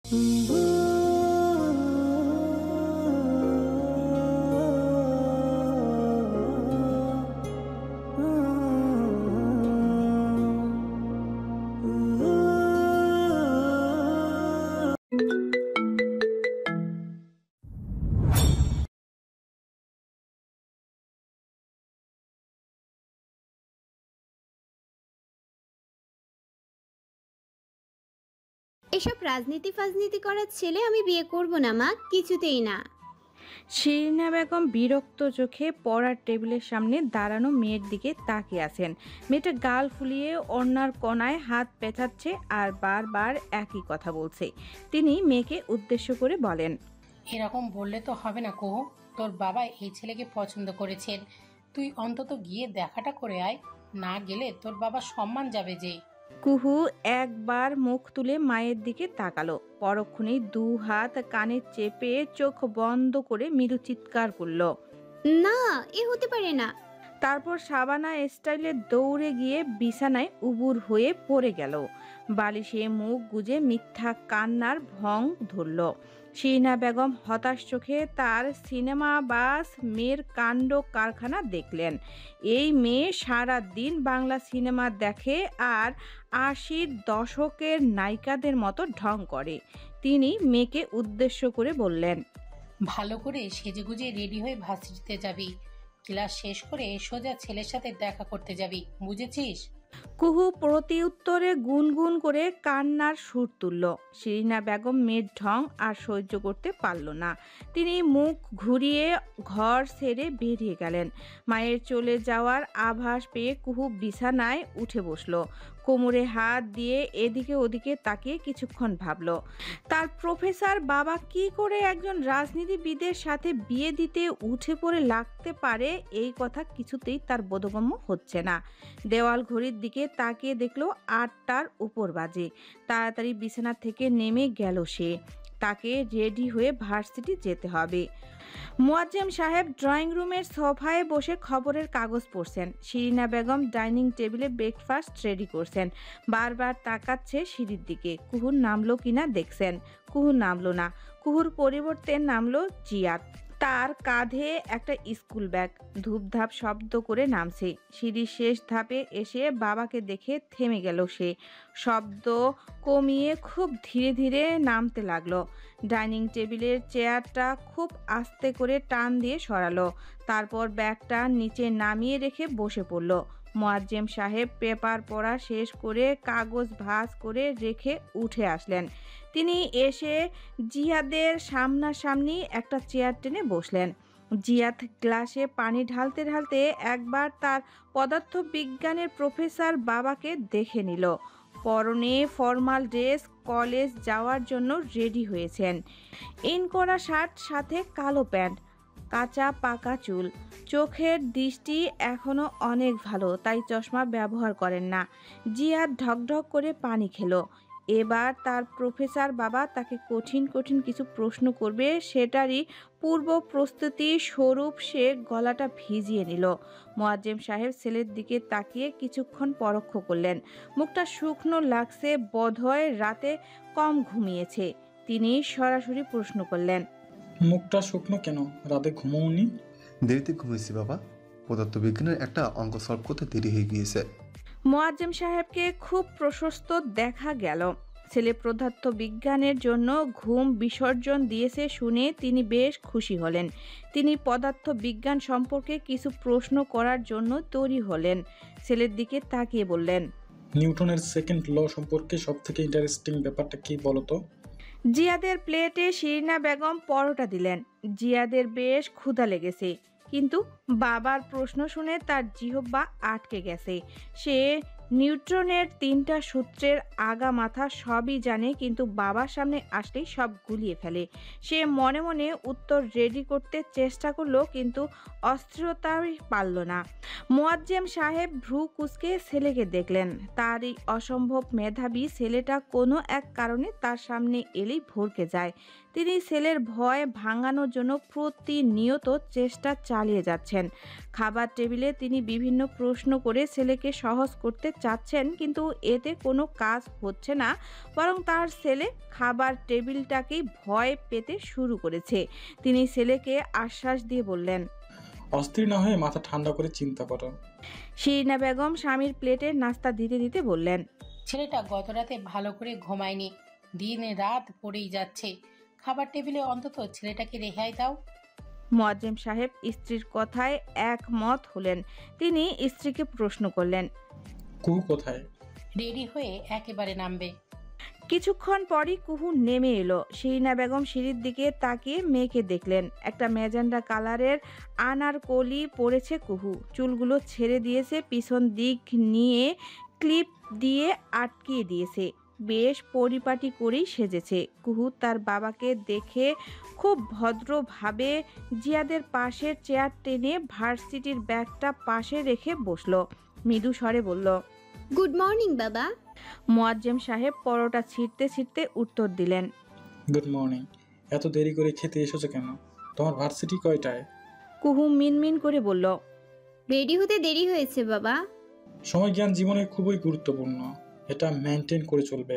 এসব রাজনীতি ফাজনীতি করার ছেলে আমি বিয়ে করব না মা, কিছুতেই না। শিরিনা বেগম বিরক্ত চোখে পড়ার টেবিলের সামনে দাঁড়ানো মেয়ের দিকে তাকিয়ে আছেন। মেয়েটা গাল ফুলিয়ে ওড়নার কোনায় হাত পেঁচাচ্ছে আর বারবার একই কথা বলছে। তিনি মেয়েকে উদ্দেশ্য করে বলেন, এরকম বললে তো হবে না কুহু, তোর বাবা এই ছেলেকে পছন্দ করেছেন, তুই অন্তত গিয়ে দেখাটা করে আয়, না গেলে তোর বাবার সম্মান যাবে যে। কুহু একবার মুখ তুলে মায়ের দিকে তাকালো, পরক্ষণেই দু হাত কানে চেপে চোখ বন্ধ করে মৃদু চিৎকার করলো। না, এ হতে পারে না। তারপর সাবানা স্টাইলে দৌড়ে গিয়ে বিছানায় উবুর হয়ে পড়ে গেল। বালিশে মুখ গুজে মিথ্যা কান্নার ভং ধরল। শিরিনা বেগম হতাশ চোখে তার সিনেমাবাজ মেয়ের কাণ্ড কারখানা দেখলেন। এই মেয়ে সারা দিন বাংলা সিনেমা দেখে আর ৮০-র দশকের নায়িকাদের মতো ঢং করে। তিনি মেয়েকে উদ্দেশ্য করে বললেন, ভালো করে সেজেগুজে রেডি হয়ে ভার্সিটিতে যাবি, ক্লাস শেষ করে সোজা ছেলের সাথে দেখা করতে যাবি, বুঝেছিস? কুহু প্রতি উত্তরে গুনগুন করে কান্নার সুর তুলল। শিরিনা বেগম মেয়ের ঢং আর সহ্য করতে পারল না। তিনি মুখ ঘুরিয়ে ঘর ছেড়ে বেরিয়ে গেলেন। মায়ের চলে যাওয়ার আভাস পেয়ে কুহু বিছানায় উঠে বসল। কোমরে হাত দিয়ে এদিকে ওদিকে তাকিয়ে কিছুক্ষণ ভাবল। তার প্রফেসর বাবা কি করে একজন রাজনীতিবিদের সাথে বিয়ে দিতে উঠে পড়ে লাগতে পারে, এই কথা কিছুতেই তার বোধগম্য হচ্ছে না। দেওয়াল ঘড়ির দিকে তাকিয়ে দেখলো ৮টার উপর বাজে। তাড়াতাড়ি বিছানা থেকে নেমে গেল সে। তাকে রেডি হয়ে ভার্সিটি যেতে হবে। মুয়াজ্জেম সাহেব ড্রয়িং রুমের সোফায় বসে খবরের কাগজ পড়ছেন। শিরিনা বেগম ডাইনিং টেবিলে ব্রেকফাস্ট রেডি করছেন। বারবার তাকাচ্ছে সিঁড়ির দিকে, কুহুর নামলো কিনা দেখছেন। কুহু নামলো না। কুহুর পরিবর্তে নামলো জিয়াদ। তার কাঁধে একটা স্কুল ব্যাগ। ধূপধাপ শব্দ করে নামছে। সিঁড়ির শেষ ধাপে এসে বাবাকে দেখে থেমে গেল সে। শব্দ কমিয়ে খুব ধীরে ধীরে নামতে লাগলো। ডাইনিং টেবিলের চেয়ারটা খুব আস্তে করে টান দিয়ে সরালো। তারপর ব্যাগটা নিচে নামিয়ে রেখে বসে পড়ল। মুয়াজ্জেম সাহেব পেপার পড়া শেষ করে কাগজ ভাঁজ করে রেখে উঠে আসলেন। তিনি এসে জিয়াদের সামনাসামনি একটা চেয়ার টেনে বসলেন। জিয়াদ গ্লাসে পানি ঢালতে ঢালতে একবার তার পদার্থবিজ্ঞানের প্রফেসর বাবাকে দেখে নিল। পরনে ফর্মাল ড্রেস, কলেজ যাওয়ার জন্য রেডি হয়েছেন। ইন করা শার্ট, সাথে কালো প্যান্ট, কাঁচা পাকা চুল। চোখের দৃষ্টি এখনো অনেক ভালো, তাই চশমা ব্যবহার করেন না। জিয়াদ ঢকঢক করে পানি খেলো। এবার তার প্রফেসর বাবা তাকে কঠিন কঠিন কিছু প্রশ্ন করবে, সেটারই পূর্ব প্রস্তুতি স্বরূপ সে গলাটা ভিজিয়ে নিল। মুয়াজ্জেম সাহেব ছেলের দিকে তাকিয়ে কিছুক্ষণ পরক্ষ করলেন। মুখটা শুকনো লাগছে, বোধহয় রাতে কম ঘুমিয়েছে। তিনি সরাসরি প্রশ্ন করলেন, মুখটা শুকনো কেন? রাতে ঘুমোওনি? দেরিতে ঘুমিয়েছি বাবা, পদার্থবিজ্ঞানের একটা অঙ্ক সলভ করতে দেরি হয়ে গিয়েছে। মুয়াজ্জেম সাহেবকে খুব প্রশস্ত দেখা গেল। ছেলে পদার্থ বিজ্ঞানের জন্য ঘুম বিসর্জন দিয়েছে শুনে তিনি বেশ খুশি হলেন। তিনি পদার্থ বিজ্ঞান সম্পর্কে কিছু প্রশ্ন করার জন্য তৈরি হলেন। ছেলের দিকে তাকিয়ে বললেন, নিউটনের সেকেন্ড ল সম্পর্কে সবথেকে ইন্টারেস্টিং ব্যাপারটা কি বলতো? জিয়াদের প্লেটে শিরিনা বেগম পরোটা দিলেন। জিয়াদের বেশ ক্ষুধা লেগেছে, কিন্তু বাবার প্রশ্ন শুনে তার জিহ্বা আটকে গেছে। সে নিউটনের ৩টা সূত্রের আগা মাথা সবই জানে, কিন্তু বাবার সামনে আসলেই সব গুলিয়ে ফেলে। সে মনে মনে উত্তর রেডি করতে চেষ্টা করলো, কিন্তু অস্থিরতাই পারল না। মুয়াজ্জেম সাহেব ভ্রু কুঁচকে ছেলেকে দেখলেন। তার এই অসম্ভব মেধাবী ছেলেটা কোনো এক কারণে তার সামনে এলেই ভড়কে যায়। তিনি ছেলের ভয় ভাঙানোর জন্য প্রতিনিয়ত চেষ্টা চালিয়ে যাচ্ছেন। খাবার টেবিলে তিনি বিভিন্ন প্রশ্ন করে ছেলেকে সহজ করতে চাচ্ছেন, কিন্তু এতে কোনো কাজ হচ্ছে না, বরং তার ছেলে খাবার টেবিলটাকেই ভয় পেতে শুরু করেছে। তিনি ছেলেকে আশ্বাস দিয়ে বললেন, অস্থির না হয়ে মাথা ঠান্ডা করে চিন্তা করো। শিরিনা বেগম স্বামীর প্লেটে নাস্তা দিতে দিতে বললেন, ছেলেটা গত রাতে ভালো করে ঘুমায়নি, দিন রাত পড়েই যাচ্ছে। খাবার টেবিলে অন্তত ছেলেটাকে রেহাই দাও। মোয়াজ্জেম সাহেব স্ত্রীর কথায় একমত হলেন। তিনি স্ত্রীকে প্রশ্ন করলেন, কুহু কোথায়? রেডি হয়ে একেবারে নামবে। কিছুক্ষণ পরই কুহু নেমে এলো। শিরিনা বেগম সিঁড়ির দিকে তাকিয়ে মেয়েকে দেখলেন। একটা ম্যাজেন্ডা কালারের আনারকলি পরেছে কুহু, চুলগুলো ছেড়ে দিয়েছে, পিছন দিক নিয়ে ক্লিপ দিয়ে আটকিয়ে দিয়েছে, বেশ পরিপাটি করেই সেজেছে। কুহু তার বাবাকে দেখে খুব ভদ্রভাবে জিয়াদের পাশের চেয়ার টেনে ভার্সিটির ব্যাগটা পাশে রেখে বসলো। মৃদু স্বরে বলল, গুড মর্নিং বাবা। মোয়াজ্জেম সাহেব পরোটা ছিঁড়তে ছিঁড়তে উত্তর দিলেন, গুড মর্নিং। এত দেরি করে খেতে এসেছো কেন? তোমার ভার্সিটি কয়টায়? কুহু মিনমিন করে বলল, রেডি হতে দেরি হয়েছে বাবা। সময় জ্ঞান জীবনে খুবই গুরুত্বপূর্ণ, এটা মেনটেন করে চলবে।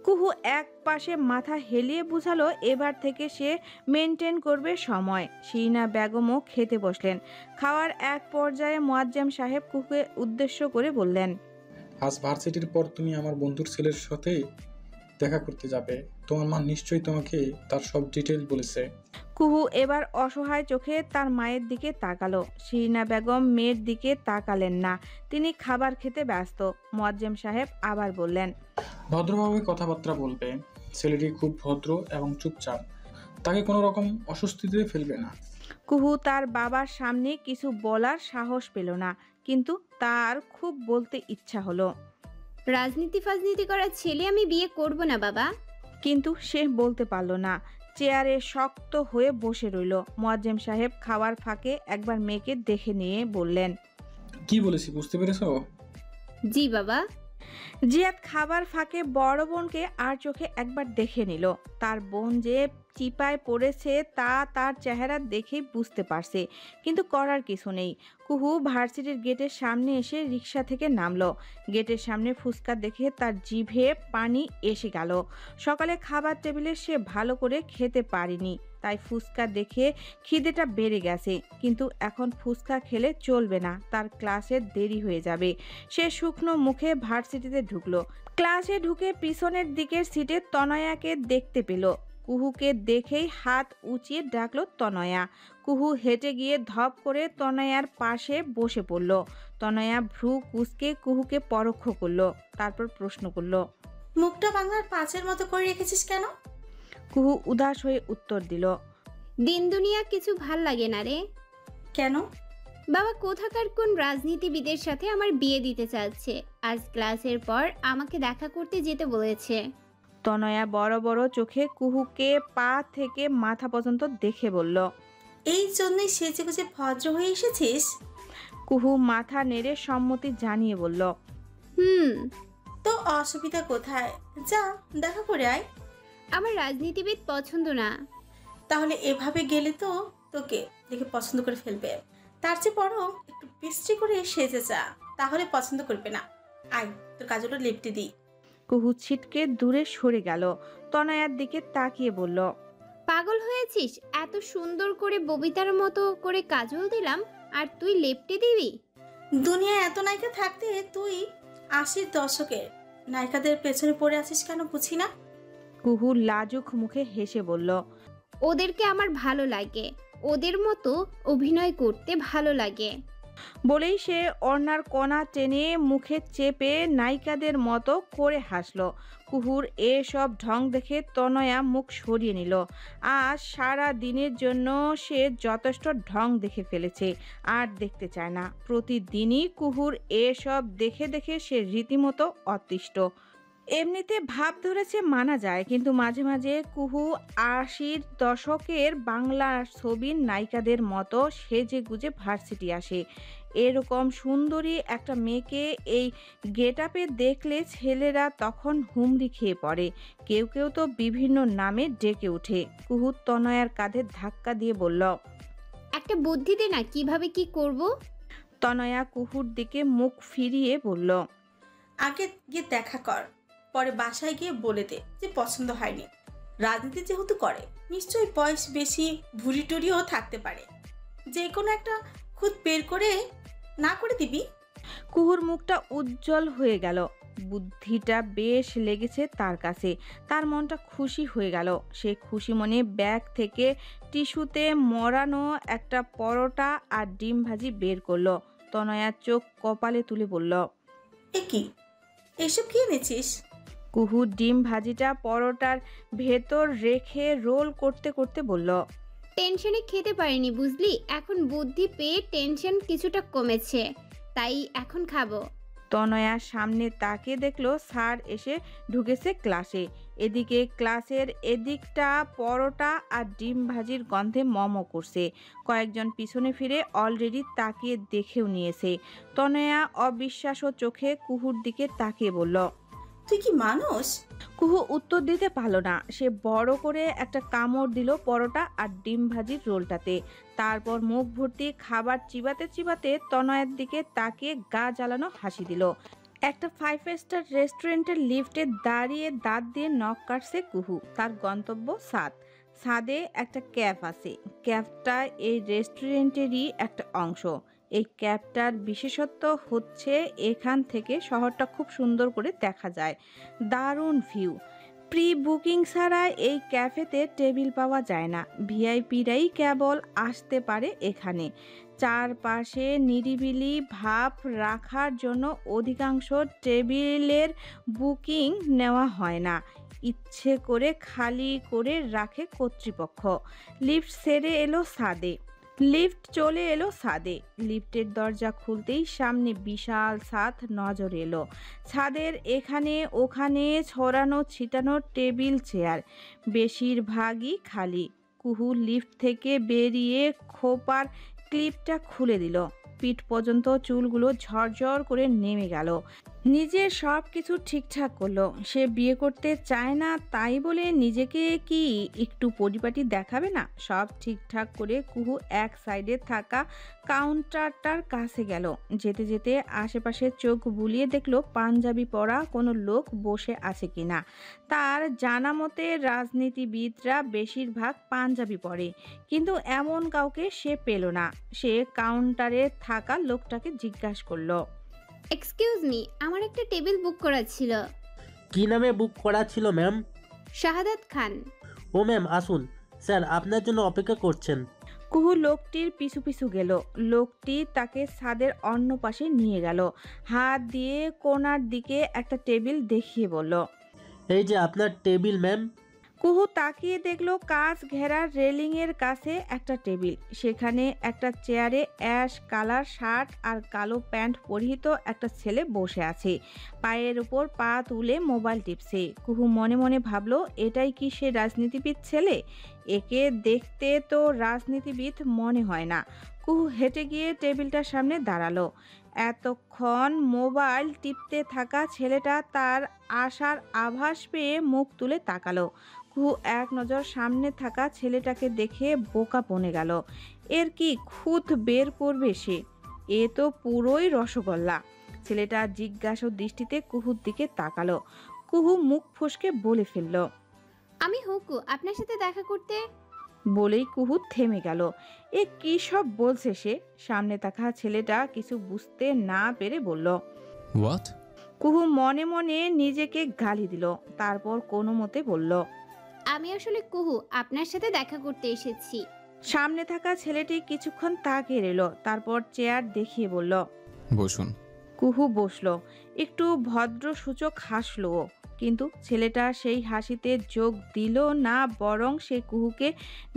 কুহু এক পাশে মাথা হেলিয়ে বুঝালো এবার থেকে সে মেনটেন করবে সময়। শিরিনা বেগমও খেতে বসলেন। খাওয়ার এক পর্যায়ে মোয়াজ্জেম সাহেব কুহুকে উদ্দেশ্য করে বললেন, আজ ভার্সিটির পর তুমি আমার বন্ধুর ছেলের সাথে দেখা করতে যাবে। তোমার মা নিশ্চয়ই তোমাকে তার সব ডিটেল বলেছে। কুহু এবার অসহায় চোখে তার মায়ের দিকে তাকালো। শিরিনা বেগম মেয়ের দিকে তাকালেন না, তিনি খাবার খেতে ব্যস্ত। মোয়াজ্জেম সাহেব আবার বললেন, ভদ্রভাবে কথাবার্তা বলবে। ছেলেটি খুব ভদ্র এবং চুপচাপ, তাকে কোনো রকম অস্বস্তিতে ফেলবে না। কুহু তার বাবার সামনে কিছু বলার সাহস পেল না, কিন্তু তার খুব বলতে ইচ্ছা হলো। রাজনীতি ফাজনীতি করা ছেলে আমি বিয়ে করব না বাবা। কিন্তু সে বলতে পারল না। চেয়ারে শক্ত হয়ে বসে রইল। মোয়াজ্জেম সাহেব খাওয়ার ফাঁকে একবার মেয়েকে দেখে নিয়ে বললেন, কি বলেছি বুঝতে পেরেছো? জি বাবা। জিয়াদ খাবার ফাঁকে বড় বোনকে আর চোখে একবার দেখে নিল। তার বোন যে চিপায় পড়েছে তা তার চেহারা দেখেই বুঝতে পারছে, কিন্তু করার কিছু নেই। কুহু ভার্সিটির গেটের সামনে এসে রিক্সা থেকে নামলো। গেটের সামনে ফুচকা দেখে তার জিভে পানি এসে গেল। সকালে খাবার টেবিলে সে ভালো করে খেতে পারেনি, তাই ফুচকা দেখে খিদেটা বেড়ে গেছে। কিন্তু এখন ফুচকা খেলে চলবে না, তার ক্লাসে দেরি হয়ে যাবে। সে শুকনো মুখে ভার্সিটিতে ঢুকলো। ক্লাসে ঢুকে পিছনের দিকের সিটে তনয়াকে দেখতে পেল। কুহুকে দেখেই হাত উঁচিয়ে ডাকলো তনয়া। কুহু হেঁটে গিয়ে ধপ করে তনয়ার পাশে বসে পড়ল। তনয়া ভ্রু কুঁচকে কুহুকে পরোক্ষ করলো, তারপর প্রশ্ন করলো, মুখটা বাংলার পাঁচের মতো করে রেখেছিস কেন? কুহু উদাস হয়ে উত্তর দিল, দিন দুনিয়া কিছু ভাল লাগে না রে। কেন? বাবা কোথাকার কোন রাজনীতিবিদের সাথে আমার বিয়ে দিতে চাচ্ছে। আজ ক্লাসের পর আমাকে দেখা করতে যেতে বলেছে। তনয়া বড় বড় চোখে কুহুকে পা থেকে মাথা পর্যন্ত দেখে বলল, এই জন্যই সেজে গুজে ভদ্র হয়ে এসেছিস? কুহু মাথা নেড়ে সম্মতি জানিয়ে বলল, তো অসুবিধা কোথায়? যা দেখা করে আয়। আমার রাজনীতিবিদ পছন্দ না। তাহলে এভাবে গেলে তো তোকে দেখে পছন্দ করে ফেলবে। তার চেয়ে বরং একটু বিশ্রী করে সেজে যা, তাহলে পছন্দ করবে না। আয়, তোর কাজলটা লেপটে দিই। কুহু ছিটকে দূরে সরে গেল। তনয়ার দিকে তাকিয়ে বলল, পাগল হয়েছিস? এত সুন্দর করে ববিতার মতো করে কাজল দিলাম আর তুই লেপটে দিবি? দুনিয়ায় এত নায়িকা থাকতে তুই 80-র দশকের নায়িকাদের পেছনে পড়ে আছিস কেন বুঝি না। কুহু লাজুক মুখে হেসে বলল, ওদেরকে আমার ভালো লাগে, ওদের মতো অভিনয় করতে ভালো লাগে। বলেই সে ওড়নার কোনা টেনে মুখে চেপে নায়িকাদের মতো করে হাসলো। কুহুর এসব ঢং দেখে তনয়া মুখ সরিয়ে নিল। আজ সারা দিনের জন্য সে যথেষ্ট ঢং দেখে ফেলেছে, আর দেখতে চায় না। প্রতিদিনই কুহুর এসব দেখে দেখে সে রীতিমতো অতিষ্ঠ। এমনিতে ভাব ধরেছে মানা যায়, কিন্তু মাঝে মাঝে কুহু 80-র দশকের বাংলা ছবির নায়িকাদের মতো সেজে গুজে ভার্সিটি আসে। এরকম সুন্দরী একটা মেয়েকে এই গেটআপে দেখলে ছেলেরা তখন হুমড়ি খেয়ে পড়ে, কেউ কেউ তো বিভিন্ন নামে ডেকে ওঠে। কুহু তনয়ার কাঁধে ধাক্কা দিয়ে বলল, একটা বুদ্ধি দে না, কিভাবে কি করব? তনয়া কুহুর দিকে মুখ ফিরিয়ে বলল, আগে গিয়ে দেখা কর, পরে বাসায় গিয়ে বলে দে যে পছন্দ হয়নি। রাজনীতি যেহেতু করে নিশ্চয়ই বয়স বেশি, ভুড়ি টুরিও থাকতে পারে। যে কোনো একটা খুদ বের করে না করে দিবি। কুহুর মুখটা উজ্জ্বল হয়ে গেল। বুদ্ধিটা বেশ লেগেছে তার কাছে। তার মনটা খুশি হয়ে গেল। সে খুশি মনে ব্যাগ থেকে টিস্যুতে মরানো একটা পরোটা আর ডিম ভাজি বের করলো। তনয়ার চোখ কপালে তুলে বলল, এ কি, এসব কি এনেছিস? কুহু ডিম ভাজিটা পরোটার ভেতর রেখে রোল করতে করতে বলল, টেনশনে খেতে পারিনি বুঝলি, এখন বুদ্ধি পেয়ে টেনশন কিছুটা কমেছে, তাই এখন খাবো। তনয়া সামনে তাকিয়ে দেখলো স্যার এসে ঢুকেছে ক্লাসে। এদিকে ক্লাসের এদিকটা পরোটা আর ডিম ভাজির গন্ধে মম করছে। কয়েকজন পিছনে ফিরে অলরেডি তাকিয়ে দেখেও নিয়েছে। তনয়া অবিশ্বাস্য চোখে কুহুর দিকে তাকিয়ে বলল, তুই কি মানুষ? কুহু উত্তর দিতে পারল না। সে বড় করে একটা কামড় দিল পরোটা আর ডিম ভাজির রোলটাতে। তারপর মুখ ভর্তি খাবার চিবাতে চিবাতে তনয়ের দিকে তাকিয়ে গা জ্বালানো হাসি দিল। একটা 5 স্টার রেস্টুরেন্টের লিফটে দাঁড়িয়ে দাঁত দিয়ে নখ কাটছে কুহু। তার গন্তব্য ছাদ। ছাদে একটা ক্যাফ আছে। ক্যাফটা এই রেস্টুরেন্টেরই একটা অংশ। এই ক্যাফটার বিশেষত্ব হচ্ছে এখান থেকে শহরটা খুব সুন্দর করে দেখা যায়। দারুণ ভিউ। প্রি বুকিং ছাড়া এই ক্যাফেতে টেবিল পাওয়া যায় না। ভিআইপিরাই কেবল আসতে পারে এখানে। চারপাশে নিরিবিলি ভাব রাখার জন্য অধিকাংশ টেবিলের বুকিং নেওয়া হয় না। ইচ্ছে করে খালি করে রাখে কর্তৃপক্ষ। লিফট ছেড়ে এলো ছাদে। লিফট চলে এলো ছাদে। লিফটের দরজা খুলতেই সামনে বিশাল ছাদ নজর এলো। ছাদের এখানে ওখানে ছড়ানো ছিটানো টেবিল চেয়ার, বেশিরভাগই খালি। কুহু লিফট থেকে বেরিয়ে খোপার ক্লিপটা খুলে দিল। পিঠ পর্যন্ত চুলগুলো ঝরঝর করে নেমে গেল। নিজের সব কিছু ঠিকঠাক করলো। সে বিয়ে করতে চায় না তাই বলে নিজেকে কি একটু পরিপাটি দেখাবে না? সব ঠিকঠাক করে কুহু এক সাইডে থাকা কাউন্টারটার কাছে গেল। যেতে যেতে আশেপাশে চোখ বুলিয়ে দেখলো পাঞ্জাবি পরা কোনো লোক বসে আছে কিনা। তার জানা মতে রাজনীতিবিদরা বেশিরভাগ পাঞ্জাবি পরে, কিন্তু এমন কাউকে সে পেল না। সে কাউন্টারে থাকা লোকটাকে জিজ্ঞাসা করলো, এক্সকিউজ মি, আমার একটা টেবিল বুক করা ছিল। কি নামে বুক করা ছিল ম্যাম? শাহাদাত খান। ও ম্যাম আসুন, স্যার আপনার জন্য অপেক্ষা করছেন। কুহু লোকটির পিছু পিছু গেল। লোকটি তাকে ছাদের অন্য পাশে নিয়ে গেল। হাত দিয়ে কোণার দিকে একটা টেবিল দেখিয়ে বলল, এই যে আপনার টেবিল ম্যাম। কুহু তাকিয়ে দেখলো কাঁচ ঘেরা রেলিং এর কাছে একটা টেবিল। সেখানে একটা চেয়ারে অ্যাশ কালার শার্ট আর কালো প্যান্ট পরিহিত একটা ছেলে বসে আছে। পায়ের উপর পা তুলে মোবাইল টিপছে। কুহু মনে মনে ভাবলো, এটাই কি সে রাজনীতিবিদ ছেলে? একে দেখতে তো রাজনীতিবিদ মনে হয় না। কুহু হেঁটে গিয়ে টেবিলটার সামনে দাঁড়ালো। এতক্ষণ মোবাইল টিপতে থাকা ছেলেটা তার আসার আভাস পেয়ে মুখ তুলে তাকালো। কুহু এক নজর সামনে থাকা ছেলেটাকে দেখে বোকা বনে গেল। এর কি খুঁত বের করবে সে? এ তো পুরোই রসগোল্লা। ছেলেটা জিজ্ঞাসা দৃষ্টিতে কুহুর দিকে তাকালো। কুহু মুখ ফসকে বলে ফেলল, আমি হুকু, আপনার সাথে দেখা করতে। বলেই কুহু থেমে গেল। এ কি সব বলছে সে? সামনে থাকা ছেলেটা কিছু বুঝতে না পেরে বলল, হোয়াট? কুহু মনে মনে নিজেকে গালি দিল। তারপর কোনো মতে বলল, আমি আসলে কুহু, আপনার সাথে দেখা করতে এসেছি। সামনে থাকা ছেলেটি কিছুক্ষণ তাকিয়ে রইল। তারপর চেয়ার দেখিয়ে বলল, বসুন। কুহু বসলো। একটু ভদ্র সূচক হাসলো, কিন্তু ছেলেটা সেই হাসিতে যোগ দিল না, বরং সে কুহুকে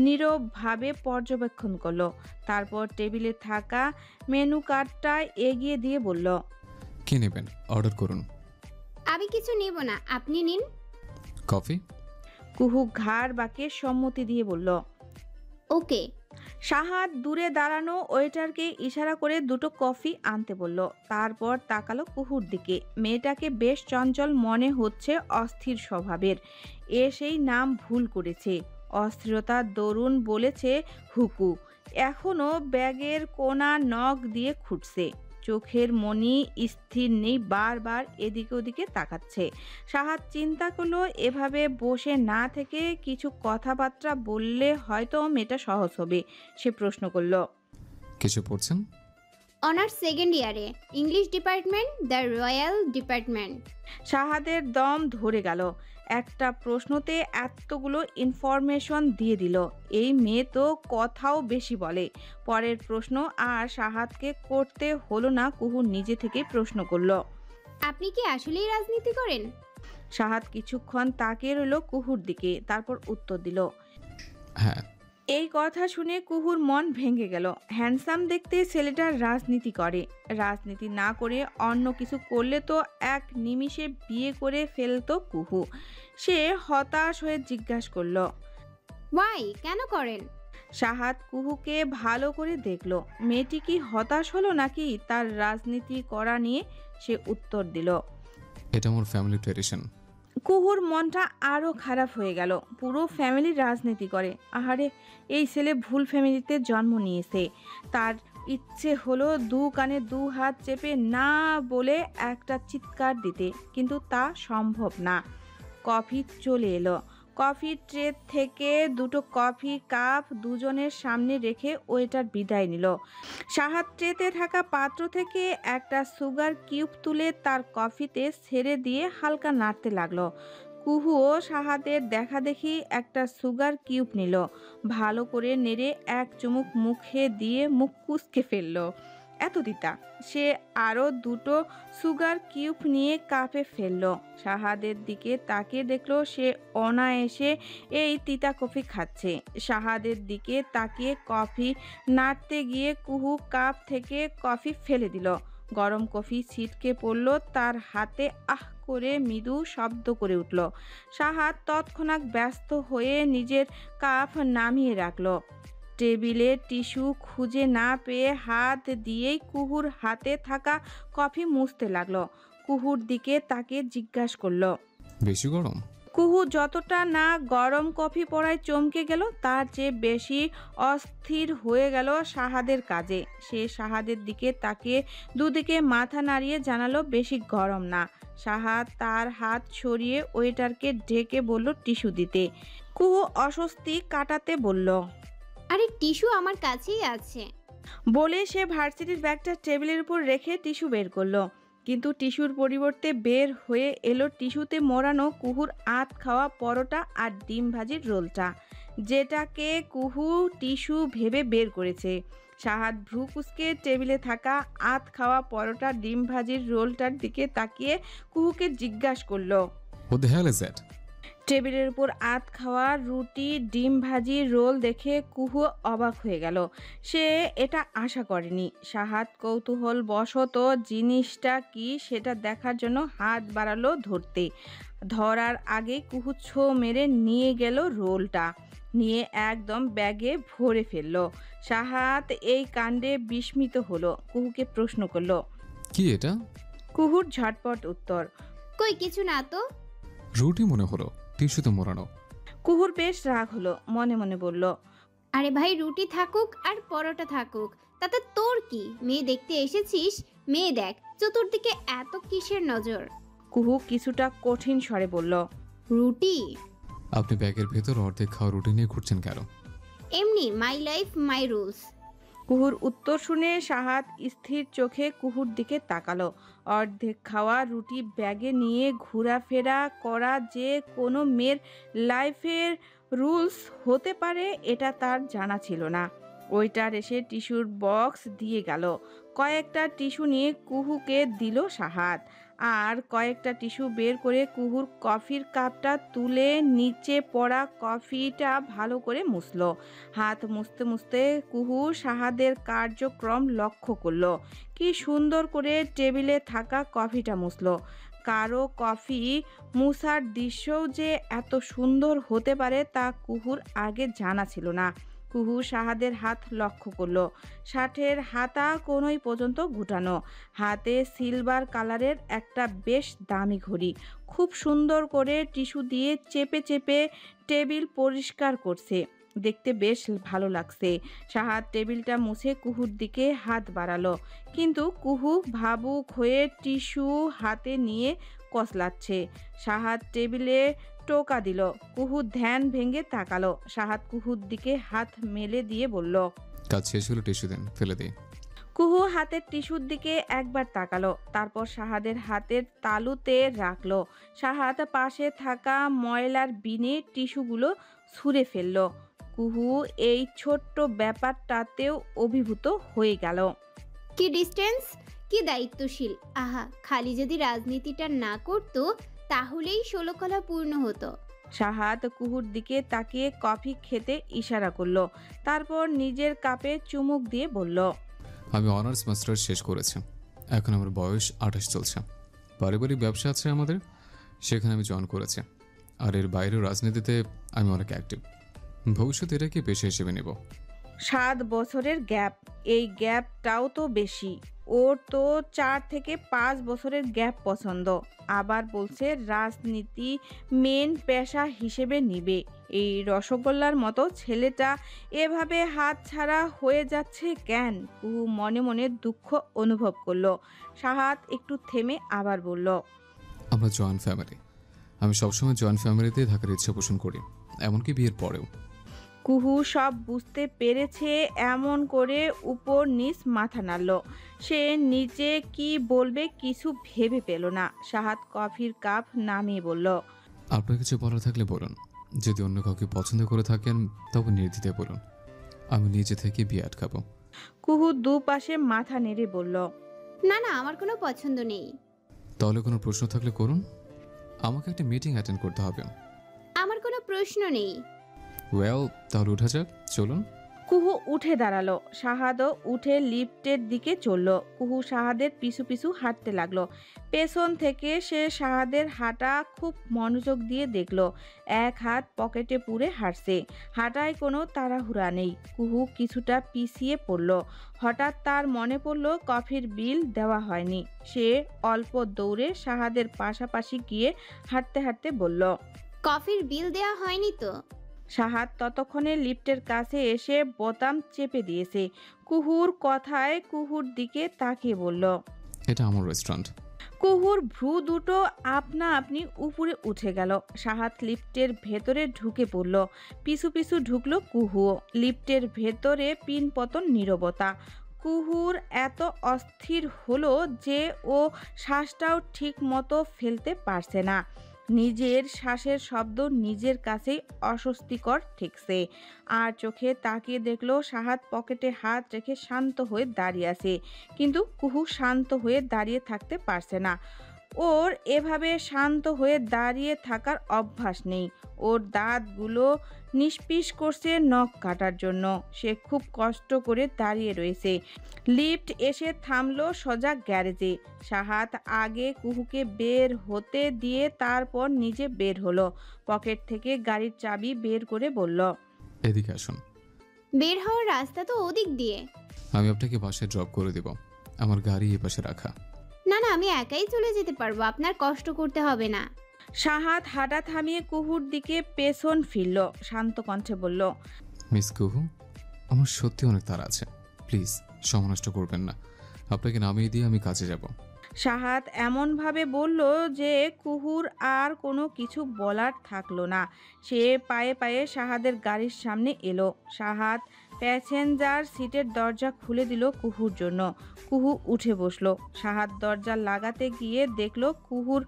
নীরবভাবে পর্যবেক্ষণ করলো। তারপর টেবিলে থাকা মেনু কার্ডটা এগিয়ে দিয়ে বলল, কি নেবেন? অর্ডার করুন। আমি কিছু নেব না, আপনি নিন। কফি? কুহু ঘাড় বাঁকিয়ে সম্মতি দিয়ে বলল, ওকে। শাহাদ দূরে দাঁড়ানো ওয়েটারকে ইশারা করে দুটো কফি আনতে বলল। তারপর তাকালো কুহুর দিকে। মেয়েটাকে বেশ চঞ্চল মনে হচ্ছে, অস্থির স্বভাবের। এ সেই নাম ভুল করেছে। অস্থিরতার দরুন বলেছে হুকু। এখনো ব্যাগের কোনা নখ দিয়ে খুঁটছে। চোখের মনি স্থির নেই, বারবার এদিকে ওদিকে তাকাচ্ছে। সাহাদ চিন্তা করলো এভাবে বসে না থেকে কিছু কথাবার্তা বললে হয়তো মেয়েটা সহজ হবে। সে প্রশ্ন করলো, কিছু পড়ছেন? অনার্স সেকেন্ড ইয়ারে, English department, the royal department. সাহাদের দম ধরে গেল। একটা প্রশ্নতে এতগুলো ইনফরমেশন দিয়ে দিল। এই মেয়ে তো কথাও বেশি বলে। পরের প্রশ্ন আর সাহাদকে করতে হলো না, কুহু নিজে থেকেই প্রশ্ন করলো, আপনি কি আসলেই রাজনীতি করেন? সাহাদ কিছুক্ষণ তাকিয়ে রইল কুহুর দিকে, তারপর উত্তর দিল। হ্যাঁ। এই কথা শুনে কুহুর মন ভেঙে গেল। হ্যান্ডসাম দেখতে ছেলেটা রাজনীতি করে। রাজনীতি না করে অন্য কিছু করলে তো এক নিমিষে বিয়ে করে ফেলতো কুহু। সে হতাশ হয়ে জিজ্ঞাসা করলো, ওয়াই, কেন করেন? সাহাদ কুহুকে ভালো করে দেখলো। মেয়েটি কি হতাশ হলো নাকি তার রাজনীতি করা নিয়ে? সে উত্তর দিল, এটা আমার ফ্যামিলি ট্র্যাডিশন। কুহুর মনটা আরও খারাপ হয়ে গেল। পুরো ফ্যামিলি রাজনীতি করে। আহারে, এই ছেলে ভুল ফ্যামিলিতে জন্ম নিয়েছে। তার ইচ্ছে হলো দু কানে দু হাত চেপে না বলে একটা চিৎকার দিতে, কিন্তু তা সম্ভব না। কফি চলে এলো। কফির ট্রে থেকে দুটো কফি কাপ দুজনের সামনে রেখে ওয়েটার বিদায় নিল। সাহাদ ট্রেতে থাকা পাত্র থেকে একটা সুগার কিউব তুলে তার কফিতে ছেড়ে দিয়ে হালকা নাড়তে লাগলো। কুহুও সাহাদের দেখা দেখি একটা সুগার কিউব নিল। ভালো করে নেড়ে এক চুমুক মুখে দিয়ে মুখ কুঁচকে ফেললো। এত তিতা। সে আরও দুটো সুগার কিউব নিয়ে কাপে ফেললো। সাহাদের দিকে তাকিয়ে দেখলো সে অনায়াসে এই তিতা কফি খাচ্ছে। সাহাদের দিকে তাকিয়ে কফি নাড়তে গিয়ে কুহু কাপ থেকে কফি ফেলে দিল। গরম কফি ছিটকে পড়ল তার হাতে। আহ করে মৃদু শব্দ করে উঠল। সাহাদ তৎক্ষণাৎ ব্যস্ত হয়ে নিজের কাপ নামিয়ে রাখলো। টেবিলে টিস্যু খুঁজে না পেয়ে হাত দিয়েই কুহুর হাতে থাকা কফি মুছতে লাগলো। কুহুর দিকে তাকে জিজ্ঞাসা করলো, বেশি গরম? কুহু যতটা না গরম কফি পড়ায় চমকে গেল, তার চেয়ে বেশি অস্থির হয়ে গেল সাহাদের কাজে। সে সাহাদের দিকে তাকিয়ে দুদিকে মাথা নাড়িয়ে জানালো বেশি গরম না। সাহাদ তার হাত সরিয়ে ওয়েটারকে ডেকে বলল টিস্যু দিতে। কুহু অস্বস্তি কাটাতে বলল, আরে টিস্যু আমার কাছেই আছে। বলে সে ভার্সিটির ব্যাগটা টেবিলের উপর রেখে টিস্যু বের করলো। কিন্তু টিস্যুর পরিবর্তে বের হয়ে এলো টিস্যুতে মোড়ানো কুহুর আধ খাওয়া পরোটা আর ডিম ভাজির রোলটা, যেটাকে কুহু টিস্যু ভেবে বের করেছে। সাহাদ ভ্রু কুঁচকে টেবিলে থাকা আধ খাওয়া পরোটা ডিম ভাজির রোলটার দিকে তাকিয়ে কুহুকে জিজ্ঞাসা করলো, What the hell is that? টেবিলের উপর আধ খাওয়া রুটি ডিম ভাজি রোল দেখে কুহু অবাক হয়ে গেল। সে এটা আশা করেনি। সাহাদ কৌতূহল বশত জিনিসটা কি সেটা দেখার জন্য হাত বাড়ালো ধরতে। ধরার আগে কুহু ছো মেরে নিয়ে গেল রোলটা, নিয়ে একদম ব্যাগে ভরে ফেললো। সাহাদ এই কাণ্ডে বিস্মিত হলো। কুহুকে প্রশ্ন করলো, কি এটা? কুহুর ঝটপট উত্তর, কই কিছু না তো। রুটি মনে হলো, টিস্যুতে মোড়ানো। কুহুর বেশ রাগ হলো, মনে মনে বলল, আরে ভাই, রুটি থাকুক আর পরোটা থাকুক, তাতে তোর কি? মেয়ে দেখতে এসেছিস, মেয়ে দেখ। চতুর্দিকে এত কিসের নজর? কুহু কিছুটা কঠিন স্বরে বলল, রুটি? আপনি ব্যাগের ভেতর অর্ধেক খাওয়া রুটি নিয়ে ঘুরছেন কেন? এমনি, মাই লাইফ মাই রুলস। কুহুর উত্তর শুনে সাহাদ স্থির চোখে কুহুর দিকে তাকালো। অর্ধেক খাওয়া রুটি ব্যাগে নিয়ে ঘোরাফেরা করা যে কোনো মেয়ের লাইফের রুলস হতে পারে এটা তার জানা ছিল না। ওইটার এসে টিস্যুর বক্স দিয়ে গেল। কয়েকটা টিস্যু নিয়ে কুহুকে দিল সাহাদ, আর কয়েকটা টিস্যু বের করে কুহুর কফির কাপটা তুলে নিচে পড়া কফিটা ভালো করে মুছলো। হাত মুছতে মুছতে কুহু সাহাদের কার্যক্রম লক্ষ্য করলো। কি সুন্দর করে টেবিলে থাকা কফিটা মুছলো। কারো কফি মুছার দৃশ্যও যে এত সুন্দর হতে পারে তা কুহুর আগে জানা ছিল না। কুহু সাহাদের হাত লক্ষ্য করলো। শার্টের হাতা কোনোই পর্যন্ত গুটানো, হাতে সিলভার কালারের একটা বেশ দামি ঘড়ি। খুব সুন্দর করে টিস্যু দিয়ে চেপে চেপে টেবিল পরিষ্কার করছে। দেখতে বেশ ভালো লাগছে। সাহাদ টেবিলটা মুছে কুহুর দিকে হাত বাড়ালো, কিন্তু কুহু ভাবুক হয়ে টিস্যু হাতে নিয়ে কসলাচ্ছে। সাহাদ টেবিলে টোকা দিল। কুহু ধ্যান ভেঙে তাকালো। সাহাদ কুহুর দিকে হাত মেলে দিয়ে বলল, কাজ শেষ হলো, টিস্যু দেন, ফেলে দিই। কুহু হাতের টিস্যুর দিকে একবার তাকালো, তারপর সাহাদের হাতের তালুতে রাখলো। সাহাদ পাশে থাকা ময়লার বিনে টিস্যুগুলো ছুঁড়ে ফেললো। কুহু এই ছোট্ট ব্যাপারটাতেও অভিভূত হয়ে গেল। কি ডিস্টেন্স, কি দায়িত্বশীল। আহা, খালি যদি রাজনীতিটা না করতো তাহলেই 16 কলা পূর্ণ হতো। সাহাদ কুহুর দিকে তাকিয়ে কফি খেতে ইশারা করলো, তারপর নিজের কাপে চুমুক দিয়ে বলল, আমি অনার্স মাস্টার্স শেষ করেছি, এখন আমার বয়স 28 চলছে। পারিবারিক ব্যবসা আছে আমাদের, সেখানে আমি জয়েন করেছি। আর এর বাইরেও রাজনীতিতে আমি অনেক অ্যাক্টিভ। ভবিষ্যতে এটাকে পেশা হিসেবে নেব। 7 বছরের গ্যাপ, এই গ্যাপটাও তো বেশি। ওর তো 4 থেকে 5 বছরের গ্যাপ পছন্দ। আবার বলছে রাজনীতি মেন পেশা হিসেবে নিবে। এই রসগোল্লার মতো ছেলেটা এভাবে হাত ছাড়া হয়ে যাচ্ছে কেন? কুহু মনে মনে দুঃখ অনুভব করলো। সাহাদ একটু থেমে আবার বলল, আমরা জয়েন্ট ফ্যামিলি, আমি সবসময় জয়েন্ট ফ্যামিলিতেই থাকার ইচ্ছে পোষণ করি, এমনকি বিয়ের পরেও। কুহু সব বুঝতে পেরেছে এমন করে উপর নিচ মাথা নাড়ল। সে নিচে কি বলবে কিছু ভেবে পেল না। সাহাদ কফির কাপ নামিয়ে বলল, আপনার কিছু বলার থাকলে বলুন। যদি অন্য কাউকে পছন্দ করে থাকেন তবে নির্দ্বিধায় বলুন, আমি নিজে থেকে বিয়ে আটকাবো। কুহু দুপাশে মাথা নেড়ে বলল, না না, আমার কোনো পছন্দ নেই। তাহলে কোনো প্রশ্ন থাকলে করুন, আমাকে একটা মিটিং অ্যাটেন্ড করতে হবে। আমার কোনো প্রশ্ন নেই। ওয়েল, তাহলে উঠা যাক, চলুন। কুহু উঠে দাঁড়ালো। সাহাদও উঠে লিফটের দিকে চলল। কুহু সাহাদের পিছু পিছু হাঁটতে লাগলো। পেছন থেকে সে সাহাদের হাঁটা খুব মনোযোগ দিয়ে দেখলো। এক হাত পকেটে পুরে হাঁটছে, হাঁটায় কোনো তাড়াহুড়া নেই। কুহু কিছুটা পিছিয়ে পড়ল। হঠাৎ তার মনে পড়ল কফির বিল দেওয়া হয়নি। সে অল্প দৌড়ে সাহাদের পাশাপাশি গিয়ে হাঁটতে হাঁটতে বলল, কফির বিল দেওয়া হয়নি তো? সাহাদ ততক্ষণে লিফটের কাছে এসে বোতাম চেপে দিয়েছে। কুহুর কথায় কুহুর দিকে তাকিয়ে বলল, এটা আমার রেস্টুরেন্ট। কুহুর ভ্রু দুটো আপনা আপনি উপরে উঠে গেল। সাহাদ লিফটের ভেতরে ঢুকে পড়ল। পিছু পিছু ঢুকলো কুহু। লিফটের ভেতরে পিনপতন নীরবতা। কুহুর এত অস্থির হলো যে ও শ্বাসটাও ঠিক মতো ফেলতে পারছে না। নিজের শ্বাসের শব্দ নিজের কাছেই অস্বস্তিকর ঠেকছে। আর চোখে তাকিয়ে দেখলো সাহাদ পকেটে হাত রেখে শান্ত হয়ে দাঁড়িয়ে আছে, কিন্তু কুহু শান্ত হয়ে দাঁড়িয়ে থাকতে পারছে না। ওর এভাবে শান্ত হয়ে দাঁড়িয়ে থাকার অভ্যাস নেই। ওর দাঁতগুলো নিষ্পিস করছে নখ কাটার জন্য। সে খুব কষ্ট করে দাঁড়িয়ে রয়েছে। লিফট এসে থামলো সোজা গ্যারেজে। সাহাদ আগে কুহুকে বের হতে দিয়ে তারপর নিজে বের হলো। পকেট থেকে গাড়ির চাবি বের করে বলল, এদিকে আসুন। বের হওয়ার রাস্তা তো ওদিক দিয়ে। আমি আপনাকে বাসায় ড্রপ করে দেব, আমার গাড়ি এ পাশে রাখা। না না, আমি একাই চলে যেতে পারবো, আপনার কষ্ট করতে হবে না। সাহাদ হাঁটা থামিয়ে কুহুর দিকে পেছন ফিরল। শান্ত কণ্ঠে বলল, মিস কুহু, আমার সত্যি অনেক তাড়া আছে, প্লিজ সময় নষ্ট করবেন না। আপনাকে নামিয়ে দিয়ে আমি কাজে যাব। সাহাদ এমনভাবে বলল যে কুহুর আর কোনো কিছু বলার থাকলো না। সে পায়ে পায়ে সাহাদের গাড়ির সামনে এলো। সাহাদ প্যাসেঞ্জার সিটের দরজা খুলে দিল কুহুর জন্য। কুহু উঠে বসলো। সাহাদ দরজা লাগাতে গিয়ে দেখলো কুহুর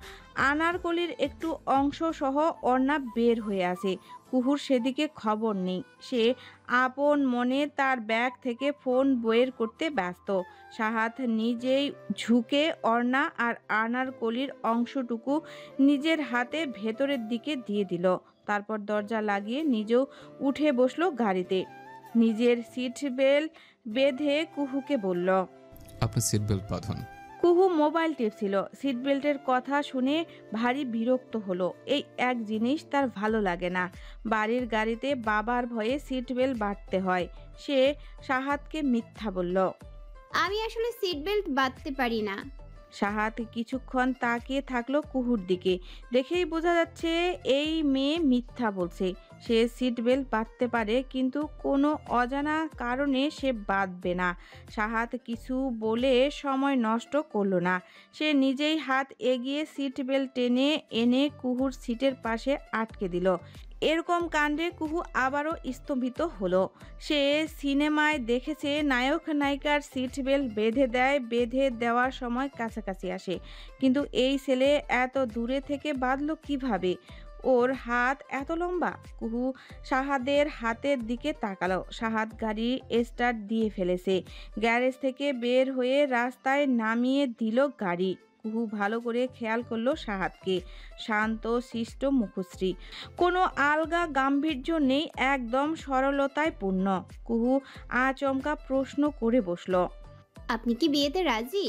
আনারকলির একটু অংশ সহ ওড়না বের হয়ে আছে। কুহুর সেদিকে খবর নেই। সে আপন মনে তার ব্যাগ থেকে ফোন বের করতে ব্যস্ত। সাহাদ নিজেই ঝুঁকে ওড়না আর আনারকলির অংশটুকু নিজের হাতে ভেতরের দিকে দিয়ে দিল। তারপর দরজা লাগিয়ে নিজেও উঠে বসলো গাড়িতে। নিজের সিট বেল্ট বেঁধে কুহুকে বলল, আপনার সিট বেল্ট বাঁধুন। কুহু মোবাইল টিপছিল। সিট বেল্টের কথা শুনে ভারী বিরক্ত হলো। এই এক জিনিস তার ভালো লাগে না, বাড়ির গাড়িতে বাবার ভয়ে সিট বেল্ট বাঁধতে হয়। সে সাহাদকে মিথ্যা বলল, আমি আসলে সিট বেল্ট বাঁধতে পারি না। সাহাদ কিছুক্ষণ তাকিয়ে থাকলো কুহুর দিকে। দেখেই বোঝা যাচ্ছে এই মেয়ে মিথ্যা বলছে। সে সিট বেল্ট বাঁধতে পারে, কিন্তু কোনো অজানা কারণে সে বাঁধবে না। সাহাদ কিছু বলে সময় নষ্ট করলো না। সে নিজেই হাত এগিয়ে সিট বেল্ট টেনে এনে কুহুর সিটের পাশে আটকে দিল। এরকম কাণ্ডে কুহু আবারও স্তম্ভিত হলো। সে সিনেমায় দেখেছে নায়ক নায়িকার সিট বেল্ট বেঁধে দেয়, বেঁধে দেওয়ার সময় কাছাকাছি আসে, কিন্তু এই ছেলে এত দূরে থেকে বাঁধলো কিভাবে? ওর হাত এত লম্বা? কুহু সাহাদের হাতের দিকে তাকালো। সাহাদ গাড়ি স্টার্ট দিয়ে ফেলেছে। গ্যারেজ থেকে বের হয়ে রাস্তায় নামিয়ে দিল গাড়ি। কুহু ভালো করে খেয়াল করলো সাহাদকে। শান্ত শিষ্ট মুখশ্রী, কোনো আলগা গাম্ভীর্য নেই, একদম সরলতায় পূর্ণ। কুহু আচমকা প্রশ্ন করে বসলো, আপনি কি বিয়েতে রাজি?